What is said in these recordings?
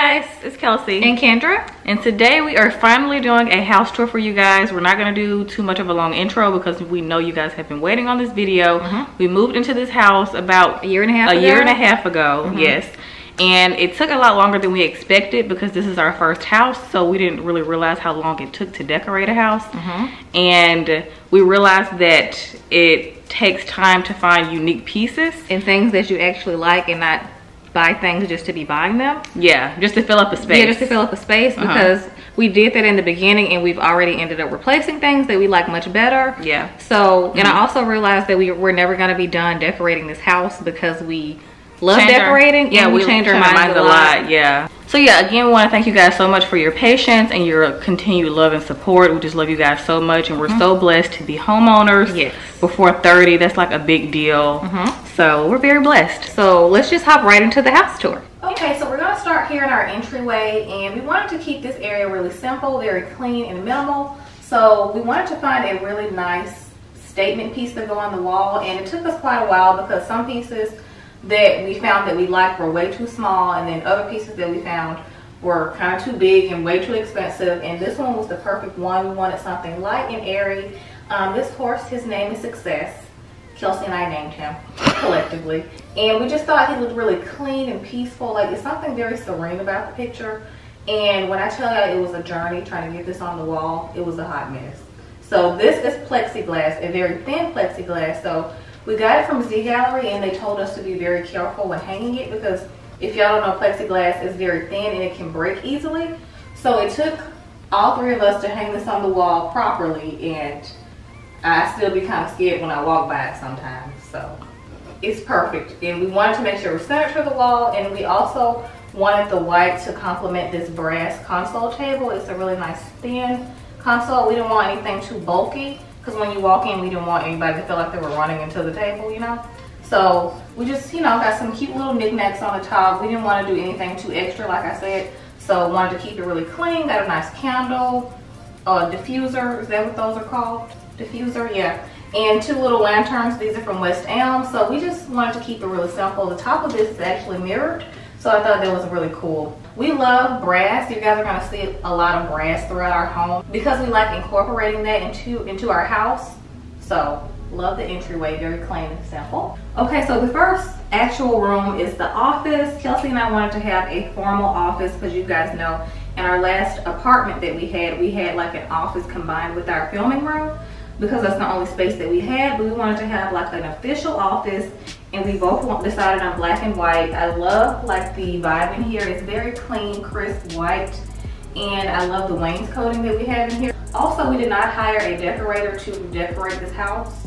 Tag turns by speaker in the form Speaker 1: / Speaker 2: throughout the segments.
Speaker 1: guys, it's Kelsey
Speaker 2: and Kendra,
Speaker 1: and today we are finally doing a house tour for you guys. We're not going to do too much of a long intro because we know you guys have been waiting on this video. We moved into this house about
Speaker 2: a year and a half ago.
Speaker 1: Yes, and it took a lot longer than we expected because this is our first house, so we didn't really realize how long it took to decorate a house. And we realized that it takes time to find unique pieces
Speaker 2: and things that you actually like, and not buy things just to be buying them.
Speaker 1: Yeah, just to fill up a space.
Speaker 2: Yeah, just to fill up a space, because we did that in the beginning and we've already ended up replacing things that we like much better.
Speaker 1: Yeah.
Speaker 2: So, and I also realized that we're never going to be done decorating this house because we love decorating.
Speaker 1: Yeah, we change our minds a lot. Yeah. So yeah, again, we want to thank you guys so much for your patience and your continued love and support. We just love you guys so much, and we're so blessed to be homeowners.
Speaker 2: Yes.
Speaker 1: Before 30, that's like a big deal. So we're very blessed.
Speaker 2: So let's just hop right into the house tour.
Speaker 3: Okay, so we're going to start here in our entryway, and we wanted to keep this area really simple, very clean and minimal. So we wanted to find a really nice statement piece to go on the wall, and it took us quite a while because some pieces that we found that we liked were way too small, and then other pieces that we found were kind of too big and way too expensive, and this one was the perfect one. We wanted something light and airy. This horse, his name is Success. Kelsey and I named him collectively, and we just thought he looked really clean and peaceful. Like, it's something very serene about the picture, and when I tell you it was a journey trying to get this on the wall, it was a hot mess. So this is plexiglass, a very thin plexiglass. So we got it from Z Gallerie, and they told us to be very careful when hanging it because if y'all don't know, plexiglass is very thin and it can break easily. So it took all three of us to hang this on the wall properly, and I still be kind of scared when I walk by it sometimes. So it's perfect, and we wanted to make sure it was centered to the wall, and we also wanted the white to complement this brass console table. It's a really nice thin console. We didn't want anything too bulky because when you walk in, we didn't want anybody to feel like they were running into the table, you know. So we just, you know, got some cute little knickknacks on the top. We didn't want to do anything too extra, like I said, so wanted to keep it really clean. Got a nice candle, diffuser, is that what those are called? Diffuser, yeah. And two little lanterns. These are from West Elm. So we just wanted to keep it really simple. The top of this is actually mirrored, so I thought that was really cool. We love brass. You guys are going to see a lot of brass throughout our home because we like incorporating that into our house. So love the entryway, very clean and simple. Okay, so the first actual room is the office. Kelsey and I wanted to have a formal office because you guys know in our last apartment that we had like an office combined with our filming room, because that's the only space that we had. But we wanted to have like an official office, and we both decided on black and white. I love like the vibe in here. It's very clean, crisp white, and I love the wainscoting that we have in here. Also, we did not hire a decorator to decorate this house.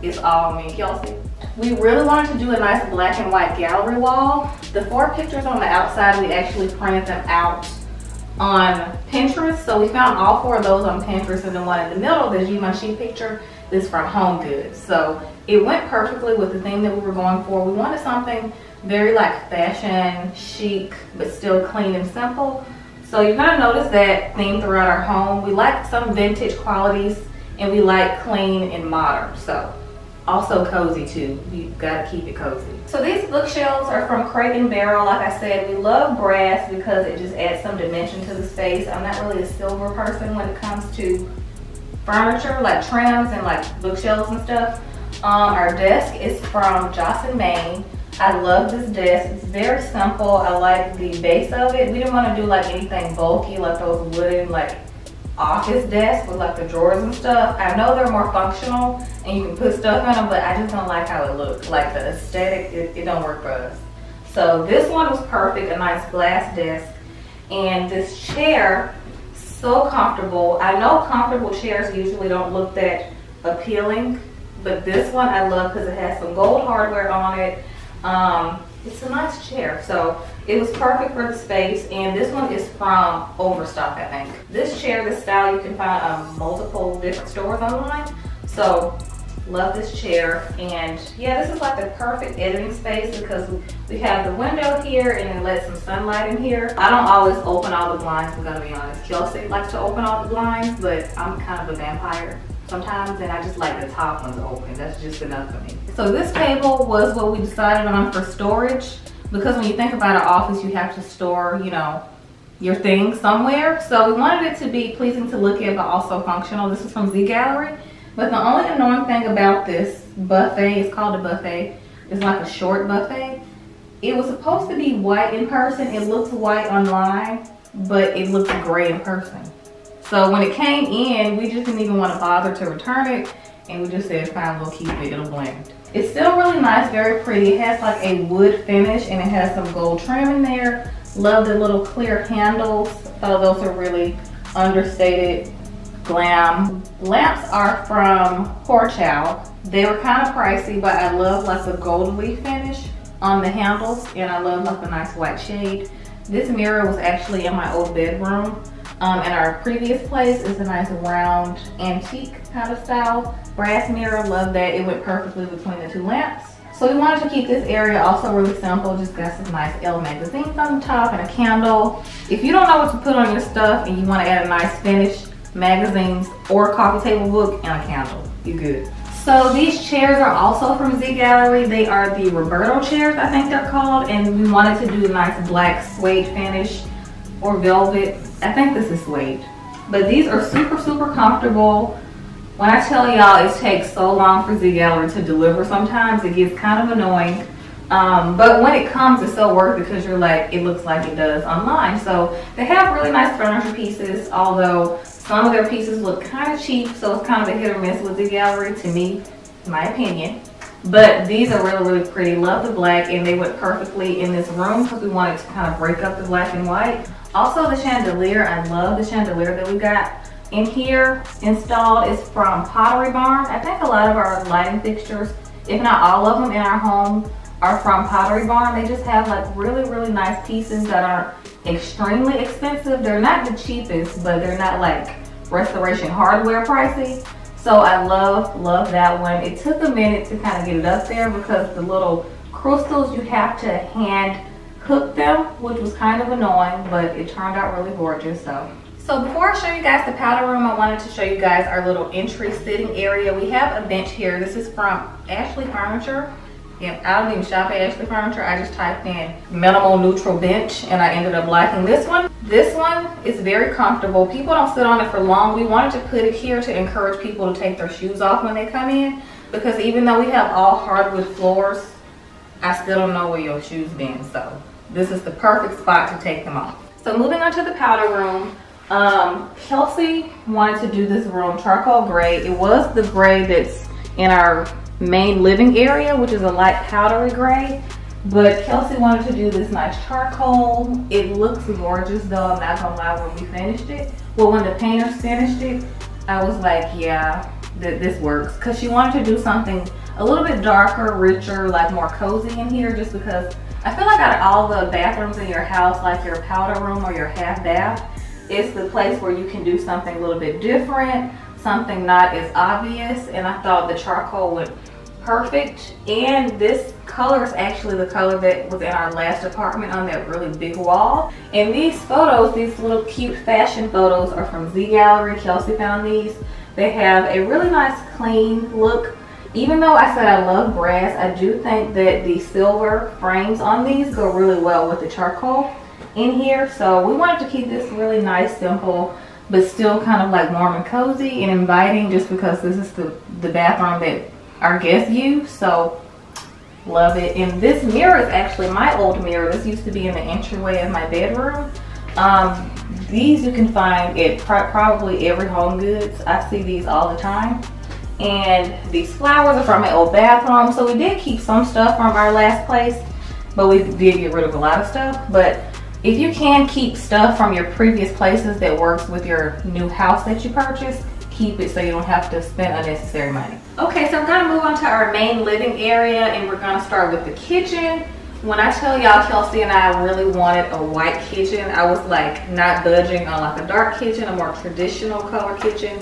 Speaker 3: It's all me and Kelsey. We really wanted to do a nice black and white gallery wall. The 4 pictures on the outside, we actually printed them out on Pinterest. So we found all 4 of those on Pinterest, and the one in the middle, the Givenchy picture, is from Home Goods. So it went perfectly with the theme that we were going for. We wanted something very like fashion chic, but still clean and simple. So you're gonna notice that theme throughout our home. We like some vintage qualities, and we like clean and modern. So also cozy too. You gotta keep it cozy. So these bookshelves are from Crate & Barrel. Like I said, we love brass because it just adds some dimension to the space. I'm not really a silver person when it comes to furniture, like trims and like bookshelves and stuff. Our desk is from Joss & Main. I love this desk. It's very simple. I like the base of it. We didn't want to do like anything bulky, like those wooden like office desks with like the drawers and stuff. I know they're more functional and you can put stuff in them, but I just don't like how it looks. Like the aesthetic, it don't work for us. So this one was perfect, a nice glass desk. And this chair, so comfortable. I know comfortable chairs usually don't look that appealing, but this one I love because it has some gold hardware on it. It's a nice chair, so it was perfect for the space. And this one is from Overstock, I think. This chair, this style, you can find multiple different stores online. So love this chair. And yeah, this is like the perfect editing space because we have the window here and it lets some sunlight in here. I don't always open all the blinds, I'm gonna be honest. Kelsey likes to open all the blinds, but I'm kind of a vampire sometimes, and I just like the top ones open. That's just enough for me. So this table was what we decided on for storage. because when you think about an office, you have to store, you know, your things somewhere. So we wanted it to be pleasing to look at, but also functional. This is from Z Gallerie. But the only annoying thing about this buffet, it's called a buffet, it's like a short buffet. It was supposed to be white in person. It looked white online, but it looked gray in person. So when it came in, we just didn't even want to bother to return it. And we just said, fine, we'll keep it, it'll blend. It's still really nice, very pretty. It has like a wood finish and it has some gold trim in there. Love the little clear handles. Thought those are really understated glam. Lamps are from Horchow. They were kind of pricey, but I love like the gold leaf finish on the handles, and I love like the nice white shade. This mirror was actually in my old bedroom. In our previous place is a nice round antique kind of style brass mirror. Love that. It went perfectly between the two lamps. So we wanted to keep this area also really simple. Just got some nice Elle magazines on the top and a candle. If you don't know what to put on your stuff and you want to add a nice finish, magazines or a coffee table book and a candle, you good. So these chairs are also from Z Gallerie. They are the Roberto chairs, I think they're called, and we wanted to do a nice black suede finish or velvet. I think this is suede. But these are super, super comfortable. When I tell y'all it takes so long for Z Gallerie to deliver sometimes, it gets kind of annoying. But when it comes, it's so worth it because you're like, it looks like it does online. So they have really nice furniture pieces, although some of their pieces look kind of cheap, so it's kind of a hit or miss with Z Gallerie to me, in my opinion. But these are really, really pretty. Love the black, and they went perfectly in this room because we wanted to kind of break up the black and white. Also the chandelier, I love the chandelier that we got in here installed. Is from Pottery Barn. I think a lot of our lighting fixtures, if not all of them in our home, are from Pottery Barn. They just have like really, really nice pieces that aren't extremely expensive. They're not the cheapest, but they're not like restoration hardware pricey. So I love that one. It took a minute to kind of get it up there because the little crystals, you have to hand hook them, which was kind of annoying, but it turned out really gorgeous. So before I show you guys the powder room, I wanted to show you guys our little entry sitting area. We have a bench here. This is from Ashley Furniture. Yeah, I don't even shop at Ashley Furniture. I just typed in minimal neutral bench and I ended up liking this one. This one is very comfortable. People don't sit on it for long. We wanted to put it here to encourage people to take their shoes off when they come in, because even though we have all hardwood floors, I still don't know where your shoes been. So this is the perfect spot to take them off. So moving on to the powder room. Kelsey wanted to do this room charcoal gray. It was the gray that's in our main living area, which is a light powdery gray, but Kelsey wanted to do this nice charcoal. It looks gorgeous though, I'm not gonna lie. When we finished it, well, when the painters finished it, I was like, yeah, this works, because she wanted to do something a little bit darker, richer, like more cozy in here, just because I feel like out of all the bathrooms in your house, like your powder room or your half bath, it's the place where you can do something a little bit different, something not as obvious, and I thought the charcoal went perfect. And this color is actually the color that was in our last apartment on that really big wall. And these photos, these little cute fashion photos, are from Z Gallerie. Kelsey found these. They have a really nice clean look. Even though I said I love brass, I do think that the silver frames on these go really well with the charcoal in here. So we wanted to keep this really nice, simple, but still kind of like warm and cozy and inviting, just because this is the bathroom that our guests use. So love it. And this mirror is actually my old mirror. This used to be in the entryway of my bedroom. These you can find at probably every Home Goods. I see these all the time. And these flowers are from my old bathroom. So we did keep some stuff from our last place, but we did get rid of a lot of stuff. But if you can keep stuff from your previous places that works with your new house that you purchased, keep it so you don't have to spend unnecessary money. Okay, so we're gonna move on to our main living area, and we're gonna start with the kitchen. When I tell y'all, Kelsey and I really wanted a white kitchen. I was like not budging on like a dark kitchen, a more traditional color kitchen.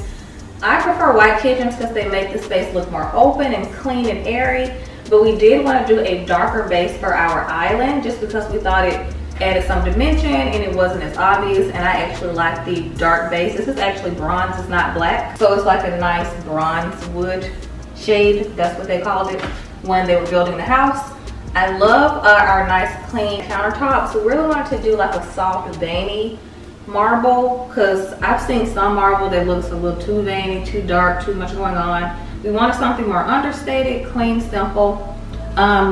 Speaker 3: I prefer white kitchens because they make the space look more open and clean and airy, but we did want to do a darker base for our island just because we thought it added some dimension and it wasn't as obvious. And I actually like the dark base. This is actually bronze, it's not black, so it's like a nice bronze wood shade. That's what they called it when they were building the house. I love our nice clean countertops. We really wanted to do like a soft veiny marble, because I've seen some marble that looks a little too veiny, too dark, too much going on. We wanted something more understated, clean, simple.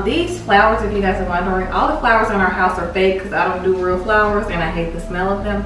Speaker 3: These flowers, if you guys are wondering, all the flowers in our house are fake because I don't do real flowers and I hate the smell of them.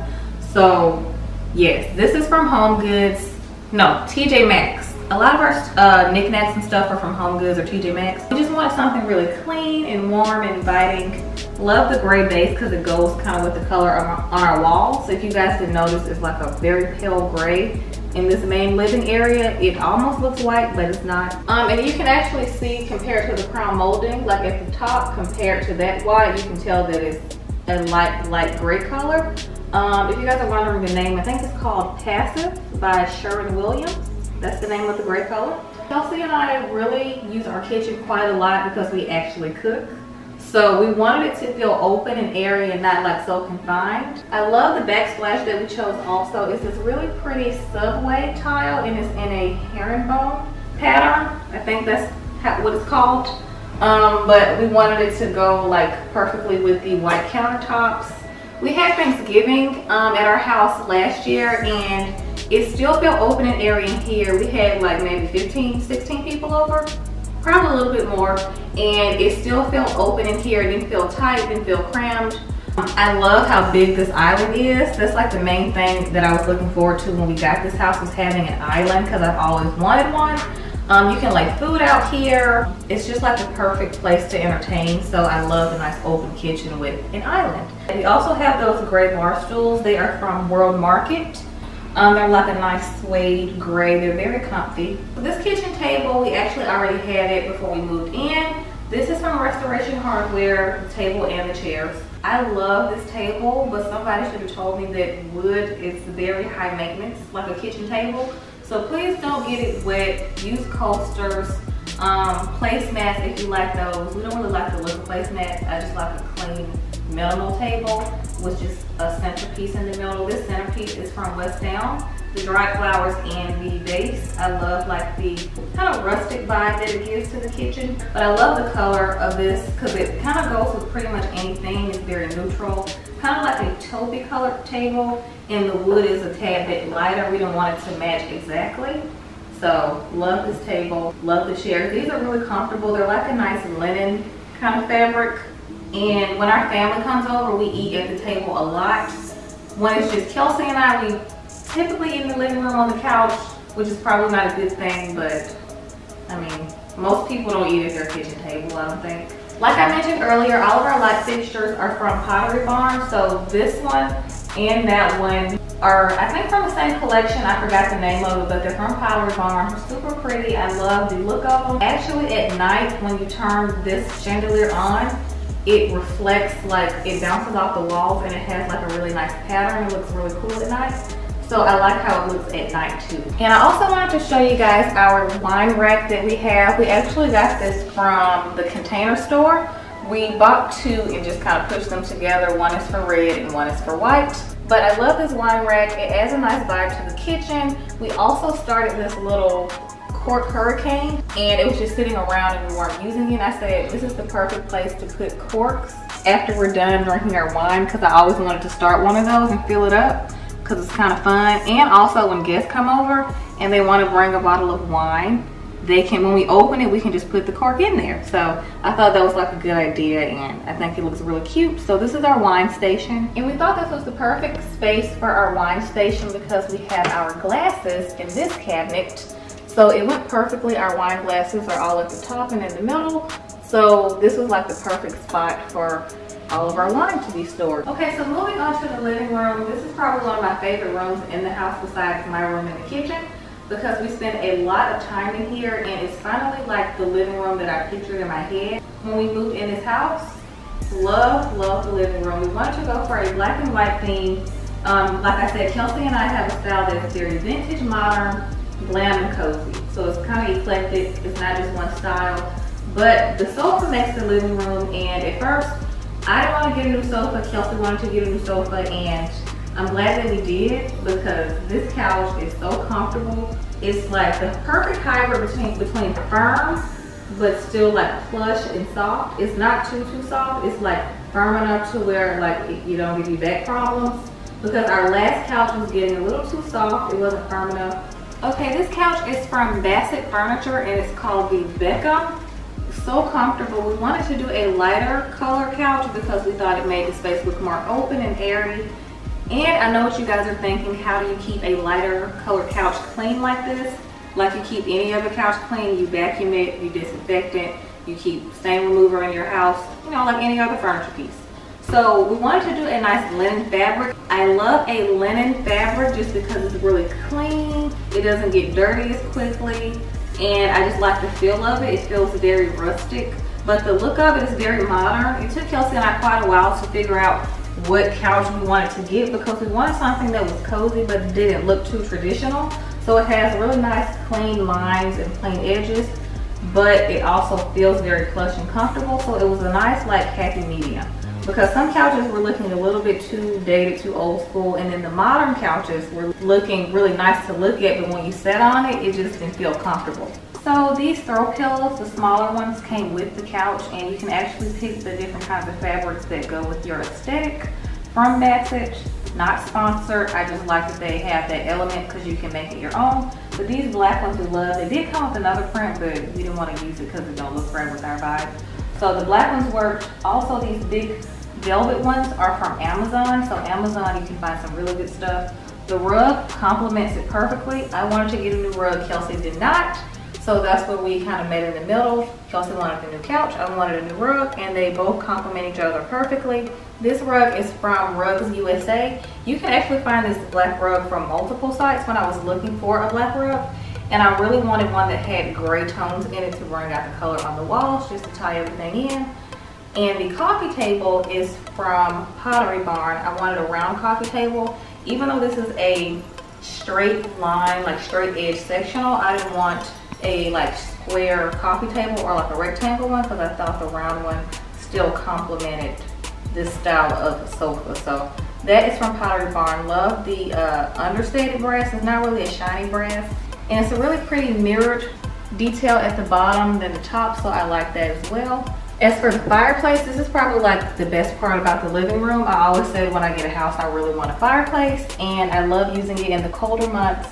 Speaker 3: So yes, this is from Home Goods. No, TJ Maxx. A lot of our knickknacks and stuff are from Home Goods or TJ Maxx. We just wanted something really clean and warm and inviting. Love the gray base because it goes kind of with the color on our wall. So if you guys didn't notice, it's like a very pale gray in this main living area. It almost looks white, but it's not. And you can actually see compared to the crown molding, like at the top compared to that white, you can tell that it's a light gray color. If you guys are wondering the name, I think it's called Passive by Sherwin-Williams. That's the name of the gray color. Kelsey and I really use our kitchen quite a lot because we actually cook. So we wanted it to feel open and airy and not like so confined. I love the backsplash that we chose also. It's this really pretty subway tile and it's in a herringbone pattern. I think that's what it's called. But we wanted it to go like perfectly with the white countertops. We had Thanksgiving at our house last year and it still felt open and airy in here. We had like maybe 15, 16 people over, probably a little bit more, and it still felt open in here. It didn't feel tight, it didn't feel crammed. I love how big this island is. That's like the main thing that I was looking forward to when we got this house, was having an island, because I've always wanted one. You can lay food out here. It's just like the perfect place to entertain. So I love the nice open kitchen with an island. We also have those gray bar stools. They are from World Market. They're like a nice suede gray. They're very comfy. This kitchen table, we actually already had it before we moved in. This is from Restoration Hardware, the table and the chairs. I love this table, but somebody should have told me that wood is very high maintenance, like a kitchen table. So please don't get it wet. Use coasters, placemats if you like those. We don't really like the look of placemats. I just like a clean, minimal table with just a centerpiece in the middle. This centerpiece is from West Town, the dried flowers and the vase. I love like the kind of rustic vibe that it gives to the kitchen. But I love the color of this because it kind of goes with pretty much anything. It's very neutral, kind of like a taupey colored table, and the wood is a tad bit lighter. We don't want it to match exactly. So love this table, love the chairs. These are really comfortable. They're like a nice linen kind of fabric. And when our family comes over, we eat at the table a lot. When it's just Kelsey and I, we typically eat in the living room on the couch, which is probably not a good thing, but I mean, most people don't eat at their kitchen table, I don't think. Like I mentioned earlier, all of our light fixtures are from Pottery Barn. So this one and that one are, I think, from the same collection. I forgot the name of it, but they're from Pottery Barn. Super pretty. I love the look of them. Actually, at night, when you turn this chandelier on, it reflects, like it bounces off the walls, and it has like a really nice pattern. It looks really cool at night. So I like how it looks at night too. And I also wanted to show you guys our wine rack that we have. We actually got this from the Container Store. We bought two and just kind of pushed them together. One is for red and one is for white. But I love this wine rack. It adds a nice vibe to the kitchen. We also started this little cork hurricane, and it was just sitting around and we weren't using it. I said, this is the perfect place to put corks after we're done drinking our wine, because I always wanted to start one of those and fill it up, because it's kind of fun. And also when guests come over and they want to bring a bottle of wine, they can, when we open it, we can just put the cork in there. So I thought that was like a good idea, and I think it looks really cute. So this is our wine station, and we thought this was the perfect space for our wine station because we have our glasses in this cabinet. So it went perfectly. Our wine glasses are all at the top and in the middle. So this was like the perfect spot for all of our wine to be stored. Okay, so moving on to the living room. This is probably one of my favorite rooms in the house besides my room in the kitchen, because we spent a lot of time in here, and it's finally like the living room that I pictured in my head when we moved in this house. Love the living room. We wanted to go for a black and white theme. Like I said, Kelsey and I have a style that's very vintage, modern, glam, and cozy. So it's kind of eclectic. It's not just one style. But the sofa makes the living room, and at first, I didn't want to get a new sofa. Kelsey wanted to get a new sofa, and I'm glad that we did, because this couch is so comfortable. It's like the perfect hybrid between firm but still like plush and soft. It's not too soft. It's like firm enough to where like you don't give you back problems, because our last couch was getting a little too soft. It wasn't firm enough. Okay, this couch is from Bassett Furniture and it's called the Beckham. So comfortable. We wanted to do a lighter color couch because we thought it made the space look more open and airy. And I know what you guys are thinking, how do you keep a lighter color couch clean like this? Like you keep any other couch clean, you vacuum it, you disinfect it, you keep stain remover in your house, you know, like any other furniture piece. So we wanted to do a nice linen fabric. I love a linen fabric just because it's really clean. It doesn't get dirty as quickly. And I just like the feel of it. It feels very rustic, but the look of it is very modern. It took Kelsey and I quite a while to figure out what couch we wanted to get because we wanted something that was cozy but it didn't look too traditional. So it has really nice clean lines and plain edges, but it also feels very plush and comfortable. So it was a nice like happy medium, because some couches were looking a little bit too dated, too old school, and then the modern couches were looking really nice to look at, but when you sat on it, it just didn't feel comfortable. So these throw pillows, the smaller ones, came with the couch, and you can actually pick the different kinds of fabrics that go with your aesthetic from Bassett. Not sponsored, I just like that they have that element because you can make it your own. But these black ones we love. They did come with another print, but we didn't want to use it because it don't look right with our vibe. So the black ones worked. Also, these big velvet ones are from Amazon. So Amazon, you can find some really good stuff. The rug complements it perfectly. I wanted to get a new rug, Kelsey did not. So that's where we kind of met in the middle. Kelsey wanted a new couch, I wanted a new rug, and they both complement each other perfectly. This rug is from Rugs USA. You can actually find this black rug from multiple sites when I was looking for a black rug. And I really wanted one that had gray tones in it to bring out the color on the walls, just to tie everything in. And the coffee table is from Pottery Barn. I wanted a round coffee table. Even though this is a straight line, like straight edge sectional, I didn't want a like square coffee table or like a rectangle one because I thought the round one still complemented this style of the sofa. So that is from Pottery Barn. Love the understated brass. It's not really a shiny brass, and it's a really pretty mirrored detail at the bottom than the top, so I like that as well. As for the fireplace, this is probably like the best part about the living room. I always say when I get a house I really want a fireplace, and I love using it in the colder months.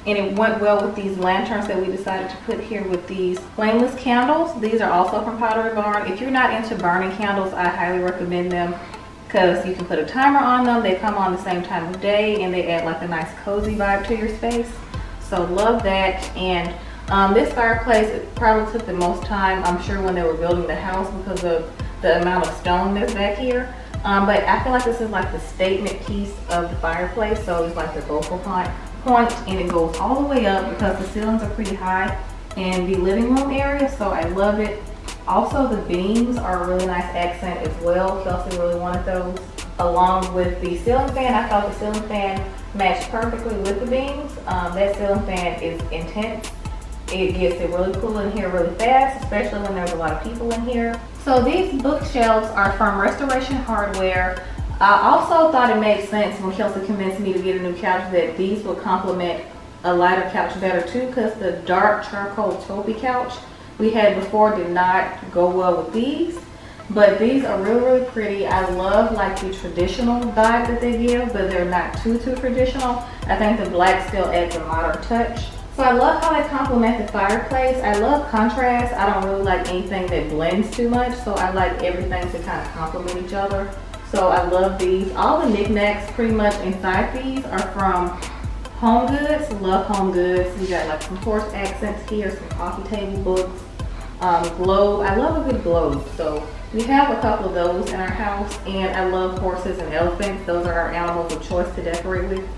Speaker 3: And it went well with these lanterns that we decided to put here with these flameless candles. These are also from Pottery Barn. If you're not into burning candles, I highly recommend them because you can put a timer on them. They come on the same time of day and they add like a nice cozy vibe to your space. So love that. And this fireplace, it probably took the most time, I'm sure, when they were building the house because of the amount of stone that's back here. But I feel like this is like the statement piece of the fireplace. So it's like the focal point, and it goes all the way up because the ceilings are pretty high in the living room area, so I love it. Also, the beams are a really nice accent as well. Kelsey really wanted those. Along with the ceiling fan, I thought the ceiling fan matched perfectly with the beams. That ceiling fan is intense. It gets it really cool in here really fast, especially when there's a lot of people in here. So these bookshelves are from Restoration Hardware. I also thought it made sense when Kelsey convinced me to get a new couch that these would complement a lighter couch better too, because the dark charcoal taupey couch we had before did not go well with these. But these are really, really pretty. I love like the traditional vibe that they give, but they're not too traditional. I think the black still adds a modern touch. So I love how they complement the fireplace. I love contrast. I don't really like anything that blends too much, so I like everything to kind of complement each other. So I love these. All the knickknacks pretty much inside these are from Home Goods. Love Home Goods. We got like some horse accents here, some coffee table books, globe. I love a good globe. So we have a couple of those in our house, and I love horses and elephants. Those are our animals of choice to decorate with.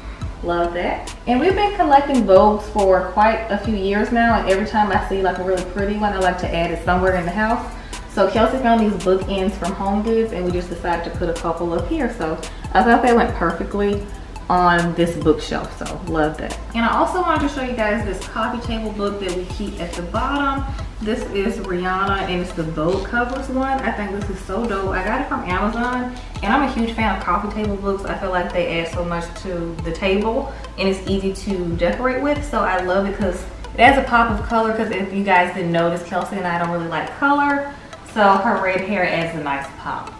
Speaker 3: Love that. And we've been collecting Vogues for quite a few years now, and every time I see like a really pretty one, I like to add it somewhere in the house. So Kelsey found these bookends from Home Goods, and we just decided to put a couple up here. So I thought they went perfectly on this bookshelf, so love that. And I also wanted to show you guys this coffee table book that we keep at the bottom. This is Rihanna, and it's the Vogue covers one. I think this is so dope. I got it from Amazon, and I'm a huge fan of coffee table books. I feel like they add so much to the table, and it's easy to decorate with. So I love it because It has a pop of color because if you guys didn't notice, Kelsey and I don't really like color. So her red hair adds a nice pop.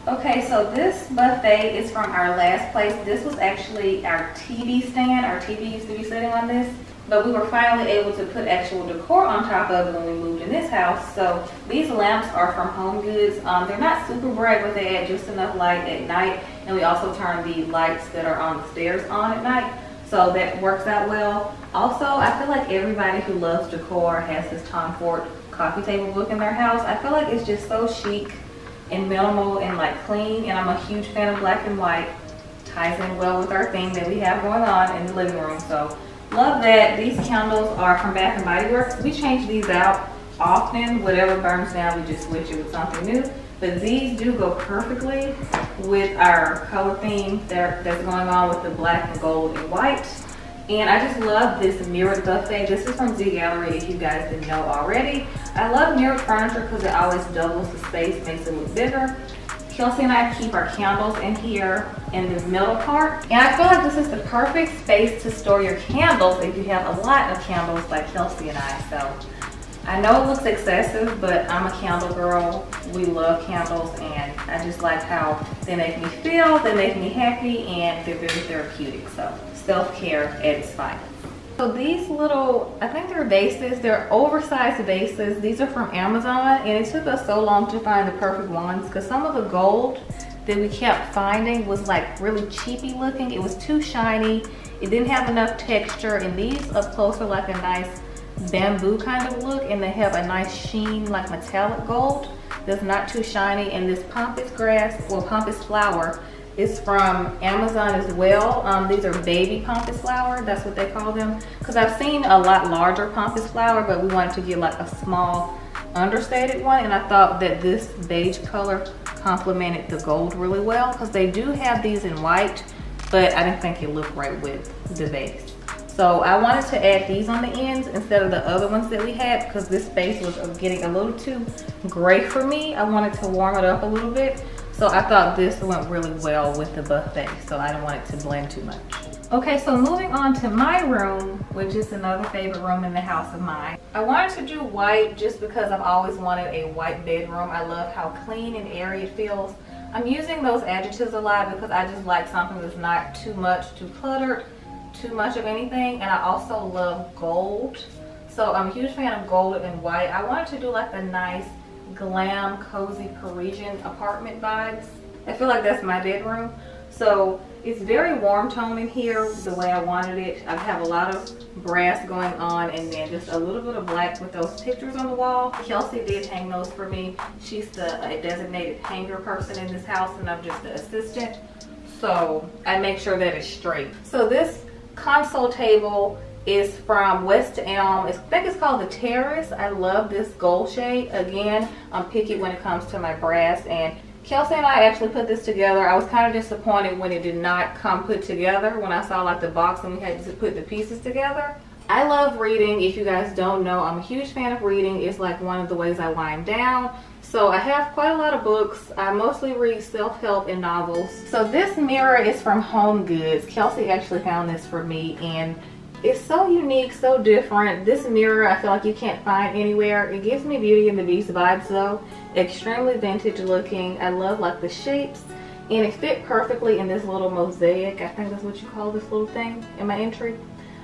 Speaker 3: Okay, so this buffet is from our last place. This was actually our TV stand. Our TV used to be sitting on this, but we were finally able to put actual decor on top of it when we moved in this house. So these lamps are from Home Goods. They're not super bright, but they add just enough light at night. And we also turn the lights that are on the stairs on at night. So that works out well. Also, I feel like everybody who loves decor has this Tom Ford coffee table book in their house. I feel like it's just so chic and minimal and like clean, and I'm a huge fan of black and white. Ties in well with our theme that we have going on in the living room, so love that. These candles are from Bath and Body Works. We change these out often. Whatever burns down, we just switch it with something new, but these do go perfectly with our color theme that's going on with the black and gold and white. And I just love this mirrored buffet. This is from Z Gallerie, if you guys didn't know already. I love mirrored furniture because it always doubles the space, makes it look bigger. Kelsey and I keep our candles in here in the middle part. And I feel like this is the perfect space to store your candles if you have a lot of candles like Kelsey and I. So I know it looks excessive, but I'm a candle girl. We love candles, and I just like how they make me feel, they make me happy, and they're very therapeutic. So self-care at its finest. So these little, I think they're vases, they're oversized vases. These are from Amazon, and it took us so long to find the perfect ones because some of the gold that we kept finding was like really cheapy looking. It was too shiny. It didn't have enough texture, and these up close are like a nice bamboo kind of look, and they have a nice sheen like metallic gold that's not too shiny. And this pampas grass, or pampas flower, is from Amazon as well. These are baby pampas flower, that's what they call them, because I've seen a lot larger pampas flower, but we wanted to get like a small understated one, and I thought that this beige color complemented the gold really well, because they do have these in white, but I didn't think it looked right with the vase. So I wanted to add these on the ends instead of the other ones that we had, because this base was getting a little too gray for me. I wanted to warm it up a little bit. So I thought this went really well with the buffet, so I didn't want it to blend too much. Okay, so moving on to my room, which is another favorite room in the house of mine. I wanted to do white just because I've always wanted a white bedroom. I love how clean and airy it feels. I'm using those adjectives a lot because I just like something that's not too much, too cluttered, too much of anything. And I also love gold. So I'm a huge fan of gold and white. I wanted to do like a nice glam, cozy Parisian apartment vibes. I feel like that's my bedroom. So it's very warm tone in here the way I wanted it. I have a lot of brass going on, and then just a little bit of black with those pictures on the wall. Kelsey did hang those for me. She's the designated hanger person in this house, and I'm just the assistant. So I make sure that it's straight. So this console table is from West Elm. I think it's called the Terrace. I love this gold shade. Again, I'm picky when it comes to my brass, and Kelsey and I actually put this together. I was kind of disappointed when it did not come put together, when I saw like the box and we had to put the pieces together. I love reading. If you guys don't know, I'm a huge fan of reading. It's like one of the ways I wind down. So I have quite a lot of books. I mostly read self-help and novels. So this mirror is from Home Goods. Kelsey actually found this for me, and it's so unique, so different. This mirror I feel like you can't find anywhere. It gives me Beauty and the Beast vibes though. Extremely vintage looking. I love like the shapes, and it fit perfectly in this little mosaic. I think that's what you call this little thing in my entry.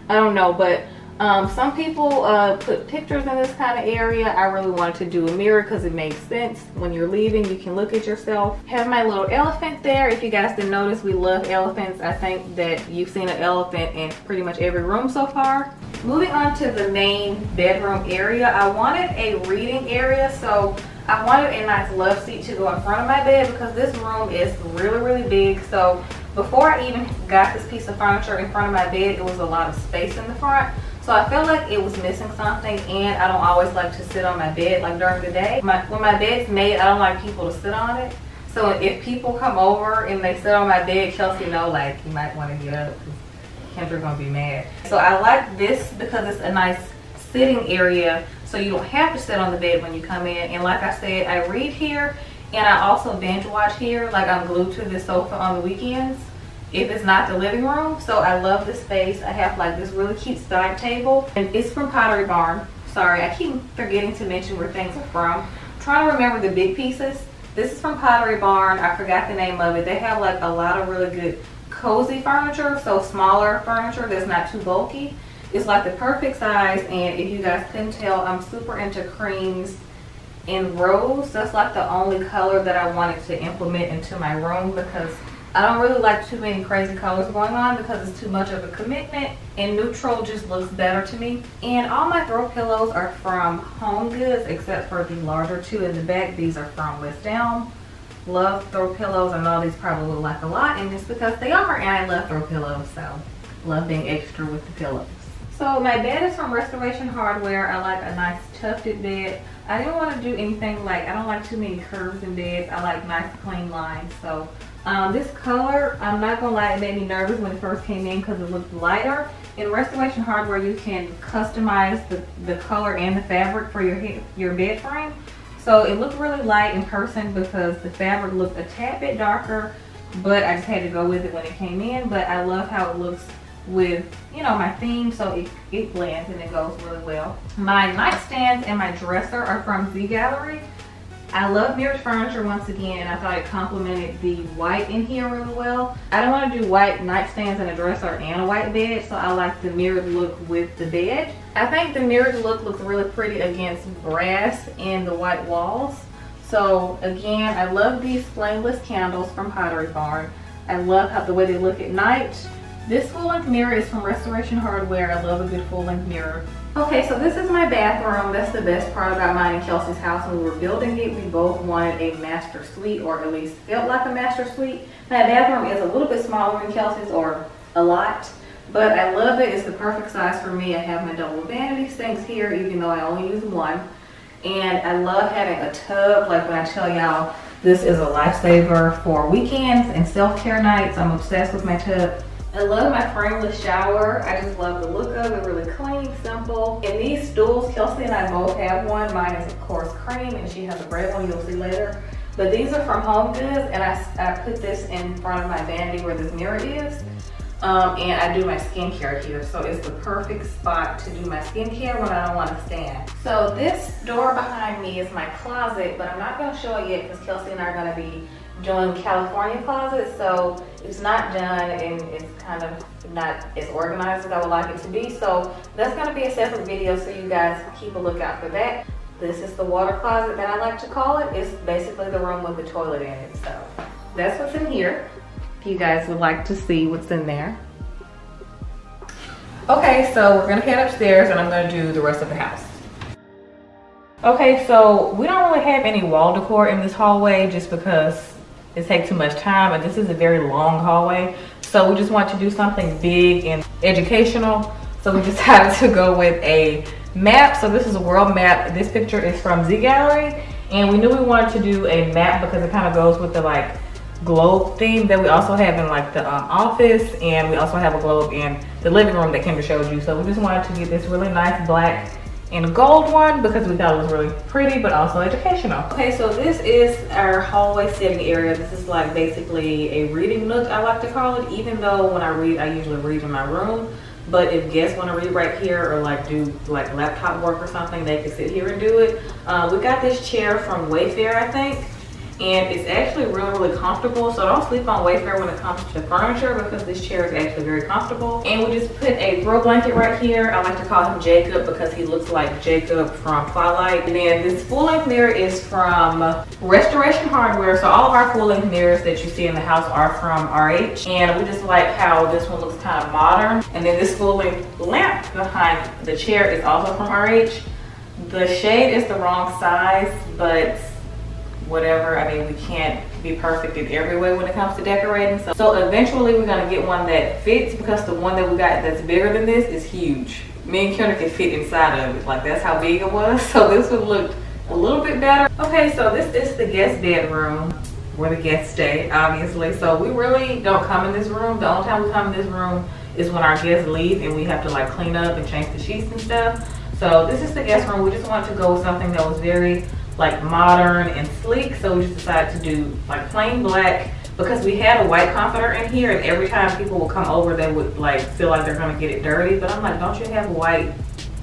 Speaker 3: I don't know, but some people put pictures in this kind of area. I really wanted to do a mirror because it makes sense. When you're leaving, you can look at yourself. Have my little elephant there. If you guys didn't notice, we love elephants. I think that you've seen an elephant in pretty much every room so far. Moving on to the main bedroom area, I wanted a reading area, so I wanted a nice love seat to go in front of my bed because this room is really, really big. So before I even got this piece of furniture in front of my bed, it was a lot of space in the front. So I felt like it was missing something, and I don't always like to sit on my bed like during the day. When my bed's made, I don't like people to sit on it. So if people come over and they sit on my bed, Kelsey know like you might want to get up because Kendra's gonna be mad. So I like this because it's a nice sitting area, so you don't have to sit on the bed when you come in. And like I said, I read here, and I also binge watch here. Like I'm glued to this sofa on the weekends. if it's not the living room. So I love this space. I have like this really cute side table, and it's from Pottery Barn. Sorry, I keep forgetting to mention where things are from. I'm trying to remember the big pieces. This is from Pottery Barn. I forgot the name of it. They have like a lot of really good cozy furniture, so smaller furniture that's not too bulky. It's like the perfect size, and if you guys couldn't tell, I'm super into creams and rose. That's like the only color that I wanted to implement into my room, because I don't really like too many crazy colors going on because it's too much of a commitment, and neutral just looks better to me. And all my throw pillows are from Home Goods except for the larger two in the back. These are from West Elm. Love throw pillows. I know these probably look like a lot, and it's because they are, and I love throw pillows, so love being extra with the pillows. So my bed is from Restoration Hardware. I like a nice tufted bed. I didn't want to do anything like, I don't like too many curves in beds. I like nice clean lines. So this color, I'm not gonna lie, it made me nervous when it first came in because it looked lighter. In Restoration Hardware, you can customize the color and the fabric for your bed frame. So it looked really light in person because the fabric looked a tad bit darker, but I just had to go with it when it came in. But I love how it looks with, you know, my theme, so it blends and it goes really well. My nightstands and my dresser are from Z Gallerie. I love mirrored furniture once again. I thought it complemented the white in here really well. I don't want to do white nightstands and a dresser and a white bed, so I like the mirrored look with the bed. I think the mirrored look looks really pretty against brass and the white walls. So again, I love these flameless candles from Pottery Barn. I love how the way they look at night. This full-length mirror is from Restoration Hardware. I love a good full-length mirror. Okay, so this is my bathroom. That's the best part about mine and Kelsey's house. When we were building it, we both wanted a master suite, or at least felt like a master suite. My bathroom is a little bit smaller than Kelsey's, or a lot, but I love it. It's the perfect size for me. I have my double vanity sinks here, even though I only use one. And I love having a tub. Like when I tell y'all, this is a lifesaver for weekends and self-care nights. I'm obsessed with my tub. I love my frameless shower. I just love the look of it, really clean, simple. And these stools, Kelsey and I both have one. Mine is of course cream, and she has a gray one, you'll see later. But these are from Home Goods, and I put this in front of my vanity where this mirror is. And I do my skincare here, so it's the perfect spot to do my skincare when I don't want to stand. So this door behind me is my closet, but I'm not going to show it yet because Kelsey and I are going to be doing California closets, so it's not done and it's kind of not as organized as I would like it to be. So that's going to be a separate video, so you guys keep a lookout for that. This is the water closet that I like to call it. It's basically the room with the toilet in it. So that's what's in here, if you guys would like to see what's in there. Okay, so we're gonna head upstairs and I'm gonna do the rest of the house. Okay, so we don't really have any wall decor in this hallway just because it takes too much time, and this is a very long hallway. So we just want to do something big and educational. So we decided to go with a map. So this is a world map. This picture is from Z Gallerie, and we knew we wanted to do a map because it kind of goes with the like globe theme that we also have in like the office, and we also have a globe in the living room that Kendra showed you. So we just wanted to get this really nice black and gold one because we thought it was really pretty but also educational. Okay, so this is our hallway sitting area. This is like basically a reading nook, I like to call it, even though when I read, I usually read in my room. But if guests want to read right here or like do like laptop work or something, they can sit here and do it. We got this chair from Wayfair, I think. And it's actually really comfortable, so don't sleep on Wayfair when it comes to furniture because this chair is actually very comfortable. And we just put a throw blanket right here. I like to call him Jacob because he looks like Jacob from Twilight. And then this full-length mirror is from Restoration Hardware. So all of our full-length mirrors that you see in the house are from RH. And we just like how this one looks kind of modern. And then this full-length lamp behind the chair is also from RH. The shade is the wrong size, but whatever. I mean, we can't be perfect in every way when it comes to decorating. So eventually we're gonna get one that fits because the one that we got that's bigger than this is huge. Me and Kendra can fit inside of it. Like that's how big it was. So this would look a little bit better. Okay, so this is the guest bedroom where the guests stay, obviously. So we really don't come in this room. The only time we come in this room is when our guests leave and we have to like clean up and change the sheets and stuff. So this is the guest room. We just wanted to go with something that was very like modern and sleek, so we just decided to do like plain black
Speaker 1: because we had a white comforter in here, and every time people would come over, they would like feel like they're gonna get it dirty. But I'm like, don't you have white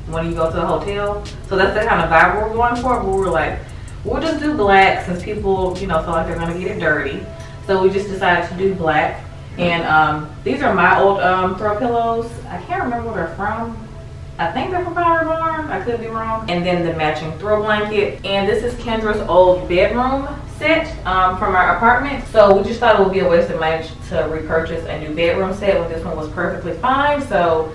Speaker 1: when you go to the hotel? So that's the kind of vibe we're going for. But we were like, we'll just do black since people, you know, feel like they're gonna get it dirty. So we just decided to do black. And these are my old throw pillows. I can't remember where they're from. I think they're from Priory. I could be wrong. And then the matching throw blanket. And this is Kendra's old bedroom set from our apartment. So we just thought it would be a waste of money to repurchase a new bedroom set when this one was perfectly fine. So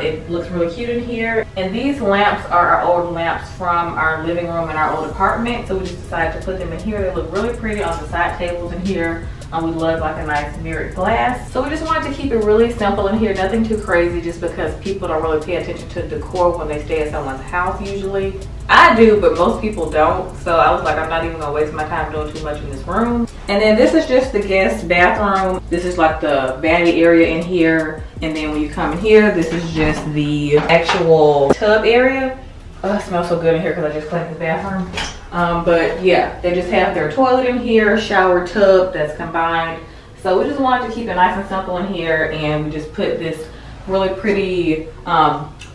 Speaker 1: it looks really cute in here. And these lamps are our old lamps from our living room in our old apartment. So we just decided to put them in here. They look really pretty on the side tables in here. We love like a nice mirrored glass. So we just wanted to keep it really simple in here, nothing too crazy, just because people don't really pay attention to decor when they stay at someone's house usually. I do, but most people don't. So I was like, I'm not even gonna waste my time doing too much in this room. And then this is just the guest bathroom. This is like the vanity area in here. And then when you come in here, this is just the actual tub area. Oh, it smells so good in here because I just cleaned the bathroom. But yeah, they just have their toilet in here, shower tub that's combined. So we just wanted to keep it nice and simple in here, and we just put this really pretty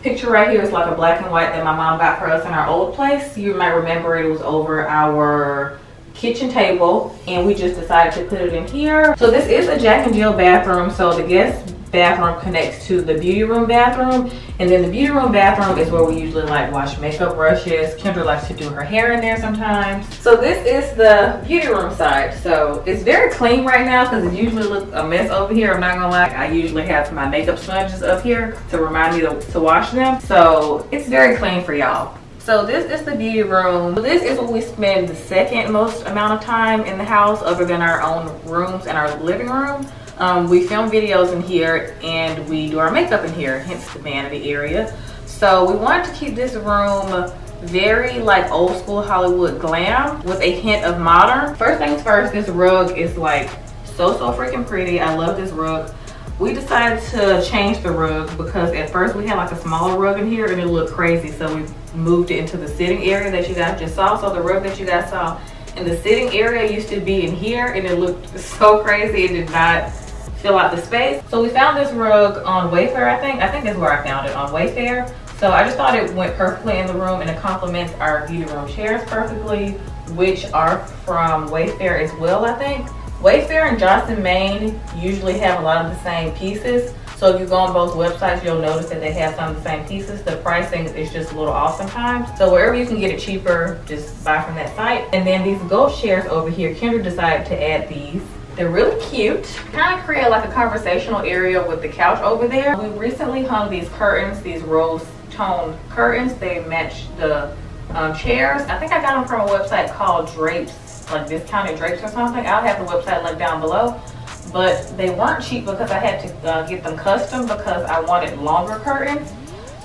Speaker 1: picture right here. It's like a black and white that my mom got for us in our old place. You might remember it was over our kitchen table, and we just decided to put it in here. So this is a Jack and Jill bathroom. So the guest bathroom connects to the beauty room bathroom, and then the beauty room bathroom is where we usually like wash makeup brushes. Kendra likes to do her hair in there sometimes. So this is the beauty room side. So it's very clean right now because it usually looks a mess over here. I'm not gonna lie, I usually have my makeup sponges up here to remind me to wash them. So it's very clean for y'all. So this is the beauty room. This is where we spend the second most amount of time in the house other than our own rooms and our living room. We film videos in here and we do our makeup in here, hence the vanity area. So we wanted to keep this room very like old school Hollywood glam with a hint of modern. First things first, this rug is like so freaking pretty. I love this rug. We decided to change the rug because at first we had like a smaller rug in here and it looked crazy. So we moved it into the sitting area that you guys just saw. So the rug that you guys saw in the sitting area used to be in here and it looked so crazy. It did not fill out the space. So we found this rug on Wayfair, I think that's where I found it, on Wayfair. So I just thought it went perfectly in the room and it complements our beauty room chairs perfectly, which are from Wayfair as well, I think. Wayfair and Johnson, Maine usually have a lot of the same pieces. So if you go on both websites, you'll notice that they have some of the same pieces. The pricing is just a little off sometimes. So wherever you can get it cheaper, just buy from that site. And then these ghost chairs over here, Kendra decided to add these. They're really cute. Kind of create like a conversational area with the couch over there. We recently hung these curtains, these rose tone curtains. They match the chairs. I think I got them from a website called Drapes, like Discounted Drapes or something. I'll have the website linked down below. But they weren't cheap because I had to get them custom because I wanted longer curtains.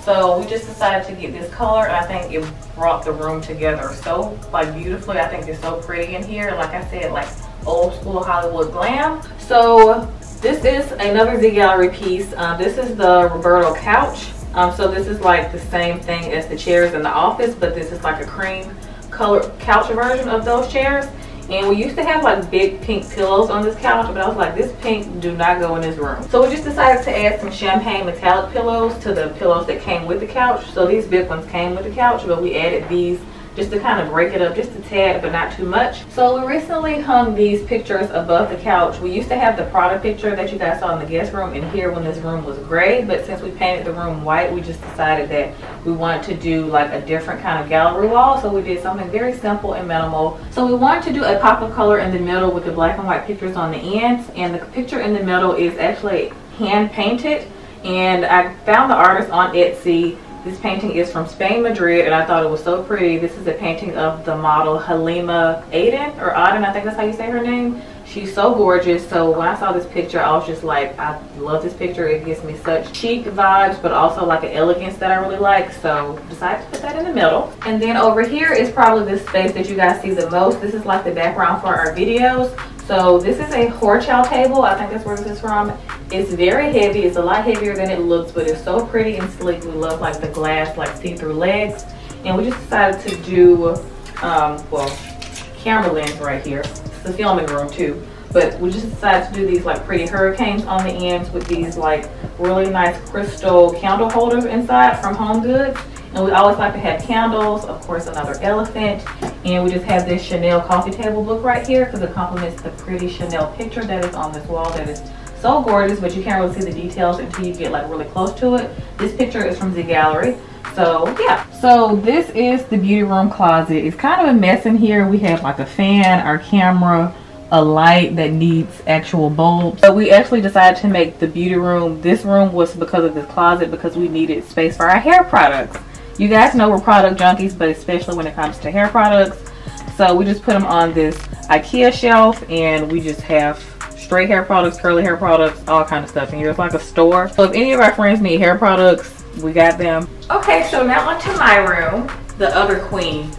Speaker 1: So we just decided to get this color, and I think it brought the room together so like beautifully. I think it's so pretty in here. Like I said, like old school Hollywood glam. So this is another Z Gallerie piece. This is the Roberto couch. So this is like the same thing as the chairs in the office, but this is like a cream color couch version of those chairs. And we used to have like big pink pillows on this couch, but I was like, this pink do not go in this room. So we just decided to add some champagne metallic pillows to the pillows that came with the couch. So these big ones came with the couch, but we added these just to kind of break it up just a tad, but not too much. So we recently hung these pictures above the couch. We used to have the Prada picture that you guys saw in the guest room in here when this room was gray, but since we painted the room white, we just decided that we wanted to do like a different kind of gallery wall. So we did something very simple and minimal. So we wanted to do a pop of color in the middle with the black and white pictures on the ends, and the picture in the middle is actually hand painted, and I found the artist on Etsy. This painting is from Spain, Madrid, and I thought it was so pretty. This is a painting of the model Halima Aden, or Aden, I think that's how you say her name. She's so gorgeous. So when I saw this picture, I was just like, I love this picture. It gives me such chic vibes, but also like an elegance that I really like. So decided to put that in the middle. And then over here is probably the space that you guys see the most. This is like the background for our videos. So this is a Horchow table. I think that's where this is from. It's very heavy. It's a lot heavier than it looks, but it's so pretty and sleek. We love like the glass, like see-through legs. And we just decided to do, well, camera lens right here. It's the filming room too. but we just decided to do these like pretty hurricanes on the ends with these like really nice crystal candle holders inside from Home Goods. And we always like to have candles, of course another elephant, and we just have this Chanel coffee table book right here because it complements the pretty Chanel picture that is on this wall that is so gorgeous, but you can't really see the details until you get like really close to it. This picture is from Z Gallerie. So yeah, so this is the beauty room closet. It's kind of a mess in here. We have like a fan, our camera, a light that needs actual bulbs. So we actually decided to make the beauty room, this room was because of this closet, because we needed space for our hair products. You guys know we're product junkies, but especially when it comes to hair products. So we just put them on this IKEA shelf, and we just have straight hair products, curly hair products, all kind of stuff in here. It's like a store. So if any of our friends need hair products, we got them. Okay, so now onto my room, the other queen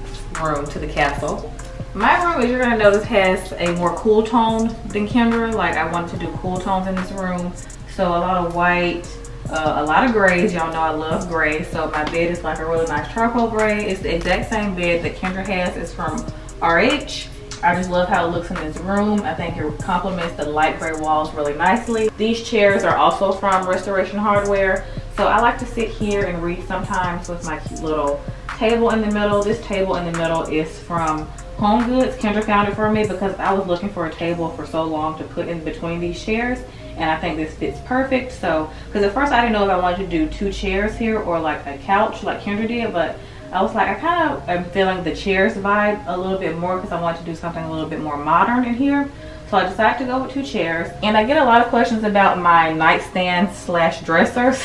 Speaker 1: room to the castle. My room, as you're gonna notice, has a more cool tone than Kendra. Like, I wanted to do cool tones in this room. So a lot of white, a lot of grays. Y'all know I love gray. So my bed is like a really nice charcoal gray. It's the exact same bed that Kendra has. It's from RH. I just love how it looks in this room. I think it complements the light gray walls really nicely. These chairs are also from Restoration Hardware. So I like to sit here and read sometimes with my cute little table in the middle. This table in the middle is from Home Goods. Kendra found it for me because I was looking for a table for so long to put in between these chairs, and I think this fits perfect. So, because at first I didn't know if I wanted to do 2 chairs here or like a couch like Kendra did, but I was like, I kind of am feeling the chairs vibe a little bit more because I want to do something a little bit more modern in here. So I decided to go with 2 chairs. And I get a lot of questions about my nightstands slash dressers.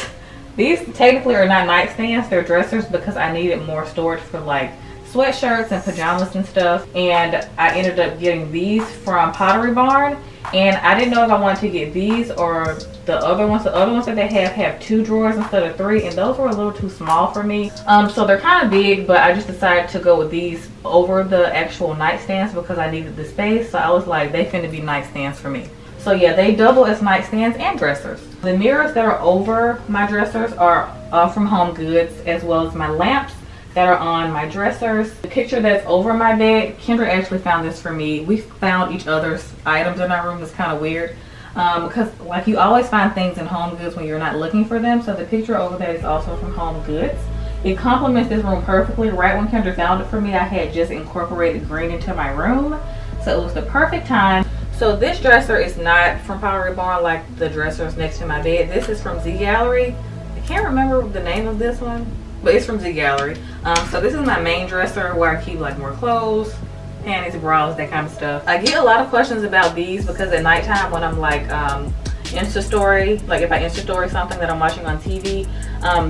Speaker 1: These technically are not nightstands, they're dressers because I needed more storage for like sweatshirts and pajamas and stuff. And I ended up getting these from Pottery Barn. And I didn't know if I wanted to get these or the other ones. The other ones that they have 2 drawers instead of 3, and those were a little too small for me. So they're kind of big, but I just decided to go with these over the actual nightstands because I needed the space. So I was like, they finna be nightstands for me. So yeah, they double as nightstands and dressers. The mirrors that are over my dressers are from Home Goods, as well as my lamps that are on my dressers. The picture that's over my bed, Kendra actually found this for me. We found each other's items in our room. It's kind of weird because like you always find things in Home Goods when you're not looking for them. So the picture over there is also from Home Goods. It complements this room perfectly. Right when Kendra found it for me, I had just incorporated green into my room, so it was the perfect time. So this dresser is not from Pottery Barn like the dressers next to my bed. This is from Z Gallerie. I can't remember the name of this one, but it's from Z Gallerie. So this is my main dresser where I keep like more clothes, panties, bras, that kind of stuff. I get a lot of questions about these because at nighttime when I'm like Insta story, like if I Insta story something that I'm watching on TV,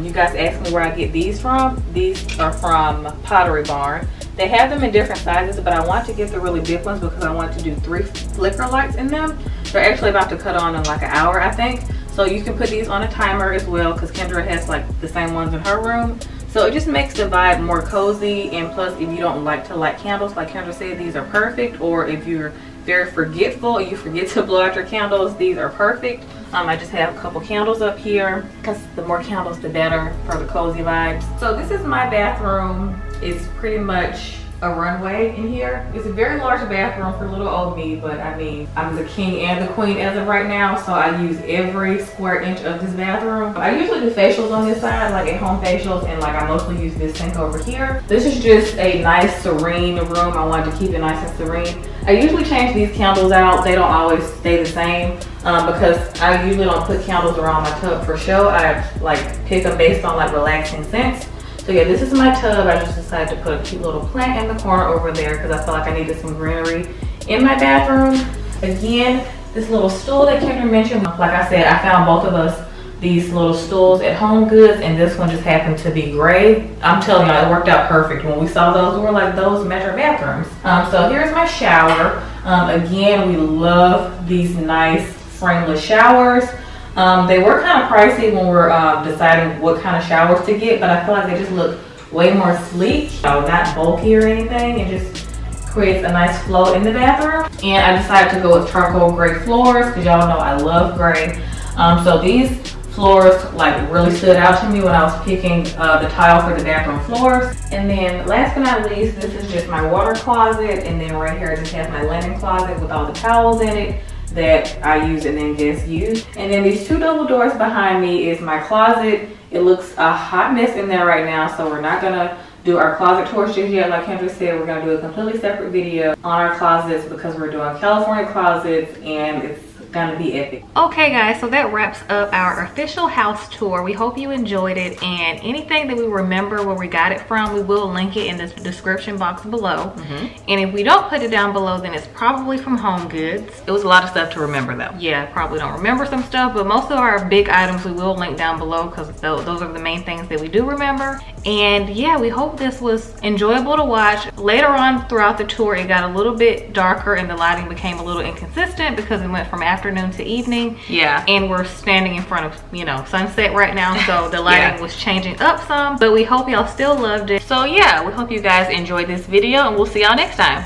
Speaker 1: you guys ask me where I get these from. These are from Pottery Barn. They have them in different sizes, but I want to get the really big ones because I want to do 3 flicker lights in them. They're actually about to cut on in like an hour, I think. So you can put these on a timer as well because Kendra has like the same ones in her room. So it just makes the vibe more cozy, and plus if you don't like to light candles, like Kendra said, these are perfect. Or if you're very forgetful and you forget to blow out your candles, these are perfect. I just have a couple candles up here because the more candles the better for the cozy vibes. So this is my bathroom. It's pretty much a runway in here. It's a very large bathroom for little old me, but I mean, I'm the king and the queen as of right now, so I use every square inch of this bathroom. I usually do facials on this side, like at home facials, and like I mostly use this sink over here. This is just a nice serene room. I wanted to keep it nice and serene. I usually change these candles out. They don't always stay the same because I usually don't put candles around my tub for show. I like pick them based on like relaxing scents. So yeah, this is my tub. I just decided to put a cute little plant in the corner over there because I felt like I needed some greenery in my bathroom. Again, this little stool that Kendra mentioned, like I said, I found both of us these little stools at Home Goods, and this one just happened to be gray. I'm telling y'all, it worked out perfect. When we saw those, we were like, those match our bathrooms. So here's my shower. Again, we love these nice frameless showers. They were kind of pricey when we're deciding what kind of showers to get, but I feel like they just look way more sleek, not bulky or anything. It just creates a nice flow in the bathroom. And I decided to go with charcoal gray floors because y'all know I love gray. So these floors like really stood out to me when I was picking the tile for the bathroom floors. And then last but not least, this is just my water closet. And then right here I just have my linen closet with all the towels in it that I use and then just use. And then these two double doors behind me is my closet. It looks a hot mess in there right now, so we're not gonna do our closet tours just yet. Like Kendra said, we're gonna do a completely separate video on our closets because we're doing California closets and it's gonna be epic.
Speaker 2: Okay guys, so that wraps up our official house tour. We hope you enjoyed it, and anything that we remember where we got it from, we will link it in the description box below. And if we don't put it down below, then it's probably from Home Goods.
Speaker 1: It was a lot of stuff to remember though.
Speaker 2: Yeah, probably don't remember some stuff, but most of our big items we will link down below because those are the main things that we do remember. And yeah, we hope this was enjoyable to watch. Later on throughout the tour, it got a little bit darker and the lighting became a little inconsistent because we went from afternoon to evening.
Speaker 1: Yeah.
Speaker 2: And we're standing in front of, you know, sunset right now, so the lighting was changing up some, but we hope y'all still loved it.
Speaker 1: So yeah, we hope you guys enjoyed this video and we'll see y'all next time.